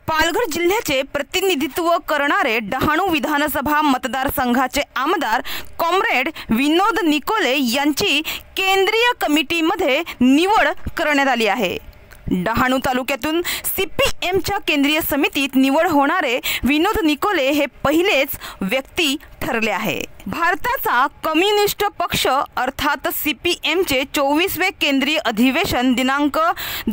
पालघर जिल्ह्याचे प्रतिनिधित्व करणारे डहाणू विधानसभा मतदारसंघाचे आमदार कॉम्रेड विनोद निकोले यांची केंद्रीय कमिटीमध्ये निवड करण्यात आली आहे। डहाणू तालुक्यातून CPMच्या केंद्रीय समितीत निवड होणारे विनोद निकोले हे पहिलेच व्यक्ती ठरले आहे। भारताचा कम्युनिस्ट पक्ष अर्थात CPMचे 24वे केंद्रीय अधिवेशन दिनांक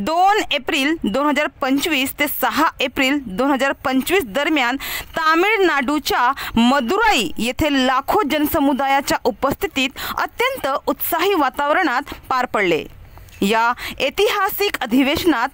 2 एप्रिल 2025 ते 6 एप्रिल 2025 दरम्यान तामिळनाडूच्या मदुराई येथे लाखो जनसमुदायाच्या उपस्थितीत अत्यंत उत्साही वातावरणात पार पडले। या ऐतिहासिक अधिवेशनात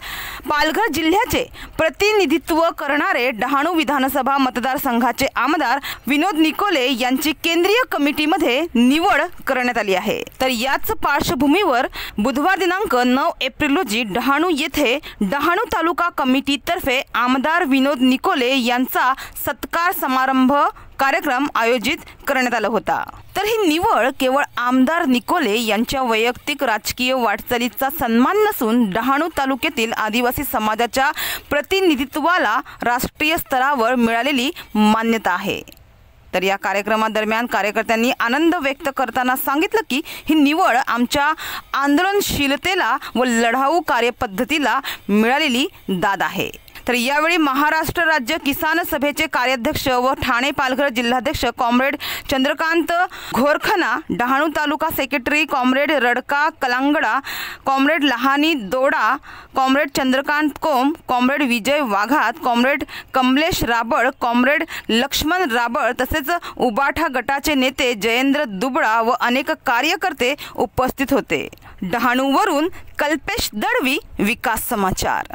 पालघर जिल्ह्याचे प्रतिनिधित्व करणारे डहाणू विधानसभा मतदारसंघाचे आमदार विनोद निकोले यांची केंद्रीय कमिटीमध्ये निवड करण्यात आली आहे। तर याच पार्श्वभूमीवर बुधवार दिनांक 9 एप्रिल रोजी डहाणू येथे डहाणू तालुका कमिटीतर्फे आमदार विनोद निकोले यांचा सत्कार समारंभ कार्यक्रम आयोजित करण्यात आला होता। तर ही निवड केवळ आमदार निकोले यांच्या वैयक्तिक राजकीय वाटचालीचा सन्मान नसून डहाणू तालुक्यातील आदिवासी समाजाच्या प्रतिनिधित्वाला राष्ट्रीय स्तरावर मिळालेली मान्यता आहे। तर या कार्यक्रमादरम्यान कार्यकर्त्यांनी आनंद व्यक्त करताना सांगितलं की ही निवड आमच्या आंदोलनशीलतेला व लढाऊ कार्यपद्धतीला मिळालेली दाद आहे। तर यावेळी महाराष्ट्र राज्य किसान सभेचे कार्याध्यक्ष व ठाणे पालघर जिल्हाध्यक्ष comrade Chandrakant Ghorkhana, Dahanu taluka secretary comrade Radka Kalangda, comrade Lahani Doda, comrade Chandrakant Kom, comrade Vijay Waghat, comrade Kamlesh Rabal, comrade Laxman Rabal तसेच उबाठा गटाचे नेते जयेंद्र दुबळा व अनेक कार्यकर्ते उपस्थित होते। डहाणूवरून कल्पेश दळवी, विकास समाचार।